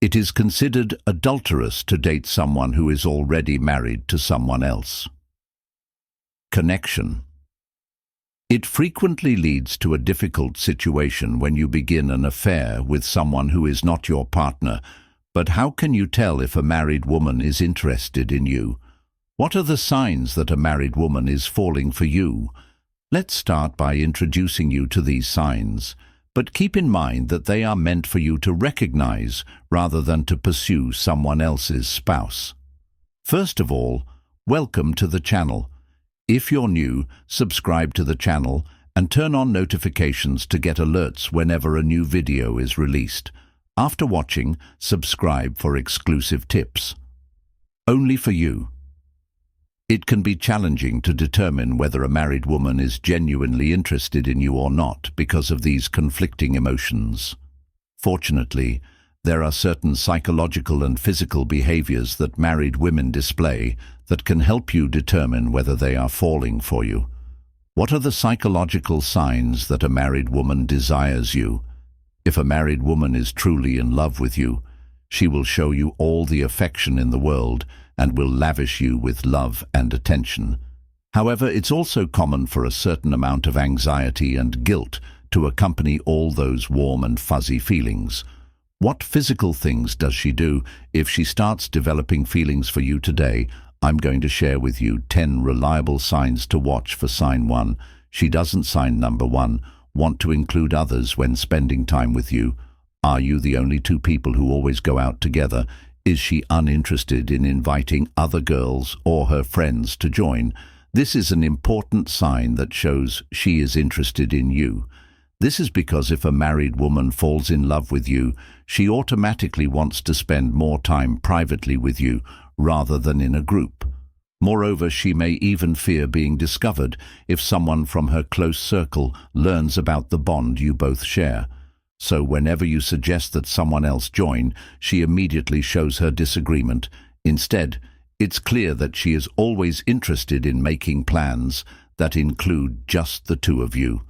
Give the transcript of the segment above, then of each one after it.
It is considered adulterous to date someone who is already married to someone else. Connection. It frequently leads to a difficult situation when you begin an affair with someone who is not your partner. But how can you tell if a married woman is interested in you? What are the signs that a married woman is falling for you? Let's start by introducing you to these signs, but keep in mind that they are meant for you to recognize rather than to pursue someone else's spouse. First of all, welcome to the channel. If you're new, subscribe to the channel and turn on notifications to get alerts whenever a new video is released. After watching, subscribe for exclusive tips. Only for you. It can be challenging to determine whether a married woman is genuinely interested in you or not because of these conflicting emotions. Fortunately, there are certain psychological and physical behaviors that married women display that can help you determine whether they are falling for you. What are the psychological signs that a married woman desires you? If a married woman is truly in love with you, she will show you all the affection in the world and will lavish you with love and attention. However, it's also common for a certain amount of anxiety and guilt to accompany all those warm and fuzzy feelings. What physical things does she do if she starts developing feelings for you today? I'm going to share with you 10 reliable signs to watch for sign 1. She doesn't. Sign number 1. Want to include others when spending time with you? Are you the only two people who always go out together? Is she uninterested in inviting other girls or her friends to join? This is an important sign that shows she is interested in you. This is because if a married woman falls in love with you, she automatically wants to spend more time privately with you rather than in a group. Moreover, she may even fear being discovered if someone from her close circle learns about the bond you both share. So whenever you suggest that someone else join, she immediately shows her disagreement. Instead, it's clear that she is always interested in making plans that include just the two of you.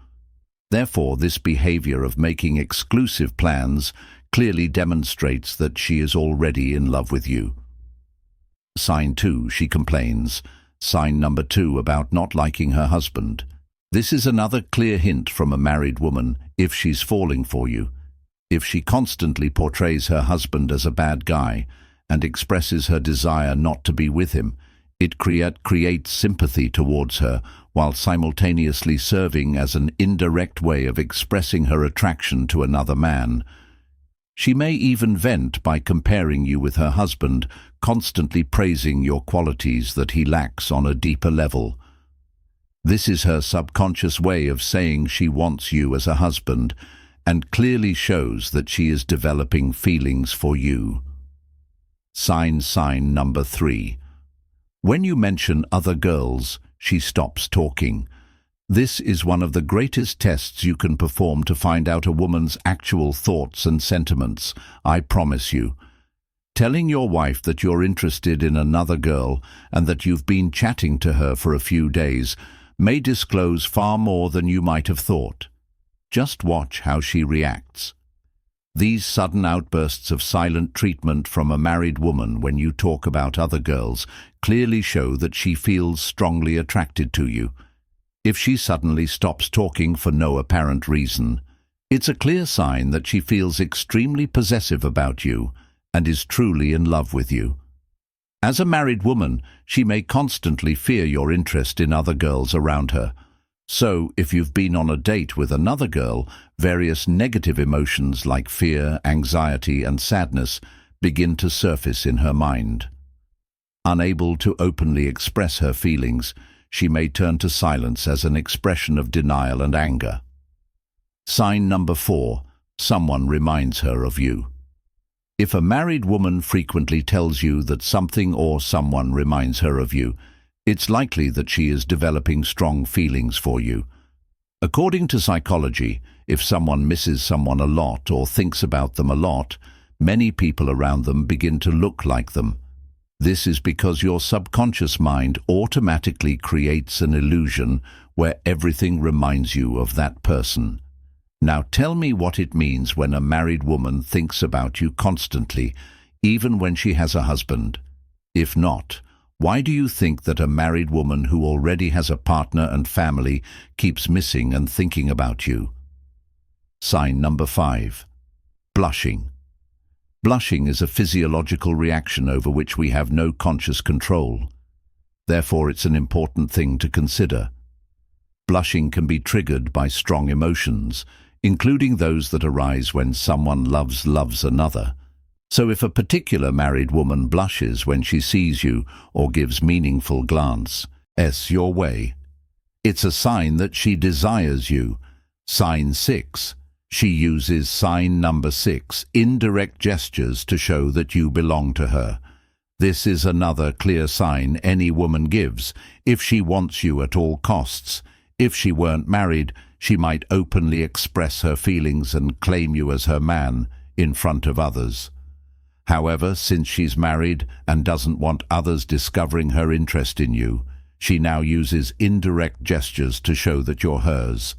Therefore, this behavior of making exclusive plans clearly demonstrates that she is already in love with you. Sign 2, she complains. Sign number 2, about not liking her husband. This is another clear hint from a married woman if she's falling for you. If she constantly portrays her husband as a bad guy and expresses her desire not to be with him, it creates sympathy towards her while simultaneously serving as an indirect way of expressing her attraction to another man. She may even vent by comparing you with her husband, constantly praising your qualities that he lacks on a deeper level. This is her subconscious way of saying she wants you as a husband and clearly shows that she is developing feelings for you. Sign number 3. When you mention other girls, she stops talking. This is one of the greatest tests you can perform to find out a woman's actual thoughts and sentiments, I promise you. Telling your wife that you're interested in another girl and that you've been chatting to her for a few days may disclose far more than you might have thought. Just watch how she reacts. These sudden outbursts of silent treatment from a married woman when you talk about other girls clearly show that she feels strongly attracted to you. If she suddenly stops talking for no apparent reason, it's a clear sign that she feels extremely possessive about you and is truly in love with you. As a married woman, she may constantly fear your interest in other girls around her. So, if you've been on a date with another girl, various negative emotions like fear, anxiety, and sadness begin to surface in her mind. Unable to openly express her feelings, she may turn to silence as an expression of denial and anger. Sign number 4. Someone reminds her of you. If a married woman frequently tells you that something or someone reminds her of you, it's likely that she is developing strong feelings for you. According to psychology, if someone misses someone a lot or thinks about them a lot, many people around them begin to look like them. This is because your subconscious mind automatically creates an illusion where everything reminds you of that person. Now tell me what it means when a married woman thinks about you constantly, even when she has a husband. If not, why do you think that a married woman who already has a partner and family keeps missing and thinking about you? Sign number 5. Blushing. Blushing is a physiological reaction over which we have no conscious control. Therefore, it's an important thing to consider. Blushing can be triggered by strong emotions, including those that arise when someone loves another. So if a particular married woman blushes when she sees you or gives meaningful glance your way, it's a sign that she desires you. Sign 6. She uses sign number 6, indirect gestures, to show that you belong to her. This is another clear sign any woman gives if she wants you at all costs. If she weren't married, she might openly express her feelings and claim you as her man in front of others. However, since she's married and doesn't want others discovering her interest in you, she now uses indirect gestures to show that you're hers.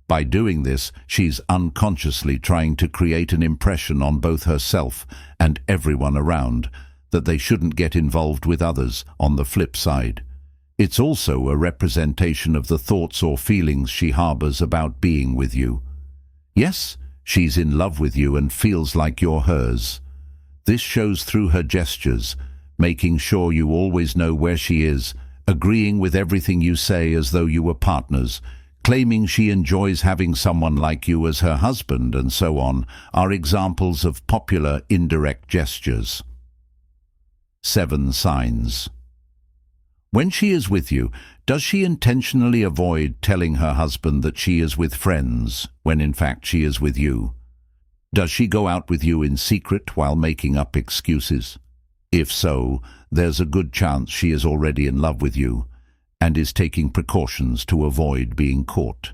By doing this, she's unconsciously trying to create an impression on both herself and everyone around that they shouldn't get involved with others on the flip side. It's also a representation of the thoughts or feelings she harbors about being with you. Yes, she's in love with you and feels like you're hers. This shows through her gestures, making sure you always know where she is, agreeing with everything you say as though you were partners, claiming she enjoys having someone like you as her husband, and so on, are examples of popular indirect gestures. 7 signs. When she is with you, does she intentionally avoid telling her husband that she is with friends, when in fact she is with you? Does she go out with you in secret while making up excuses? If so, there's a good chance she is already in love with you and is taking precautions to avoid being caught.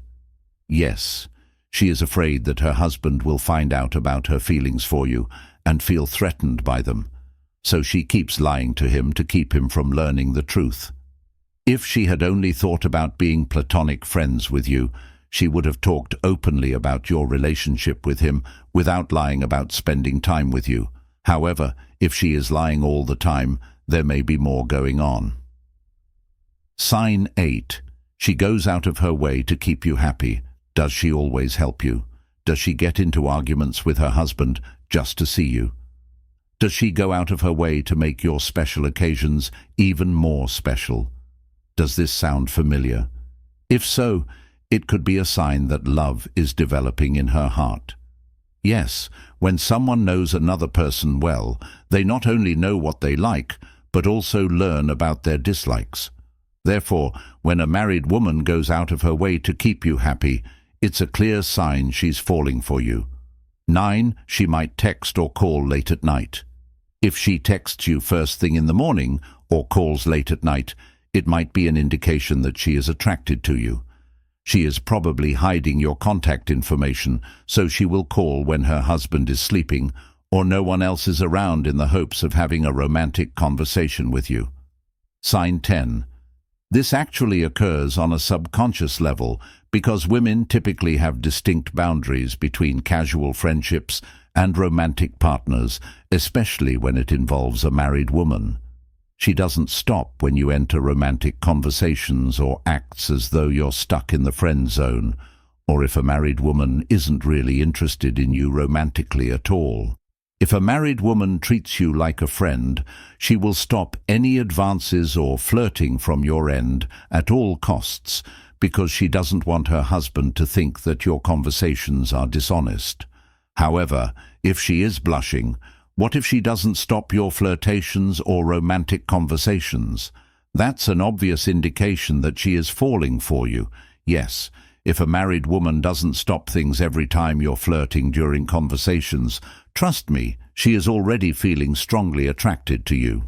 Yes, she is afraid that her husband will find out about her feelings for you and feel threatened by them, so she keeps lying to him to keep him from learning the truth. If she had only thought about being platonic friends with you, she would have talked openly about your relationship with him without lying about spending time with you. However, if she is lying all the time, there may be more going on. Sign 8. She goes out of her way to keep you happy. Does she always help you? Does she get into arguments with her husband just to see you? Does she go out of her way to make your special occasions even more special? Does this sound familiar? If so, it could be a sign that love is developing in her heart. Yes, when someone knows another person well, they not only know what they like, but also learn about their dislikes. Therefore, when a married woman goes out of her way to keep you happy, it's a clear sign she's falling for you. 9. She might text or call late at night. If she texts you first thing in the morning or calls late at night, it might be an indication that she is attracted to you. She is probably hiding your contact information, so she will call when her husband is sleeping or no one else is around in the hopes of having a romantic conversation with you. Sign 10. This actually occurs on a subconscious level because women typically have distinct boundaries between casual friendships and romantic partners, especially when it involves a married woman. She doesn't stop when you enter romantic conversations or acts as though you're stuck in the friend zone, or if a married woman isn't really interested in you romantically at all. If a married woman treats you like a friend, she will stop any advances or flirting from your end at all costs because she doesn't want her husband to think that your conversations are dishonest. However, if she is blushing, what if she doesn't stop your flirtations or romantic conversations? That's an obvious indication that she is falling for you. Yes, if a married woman doesn't stop things every time you're flirting during conversations, trust me, she is already feeling strongly attracted to you.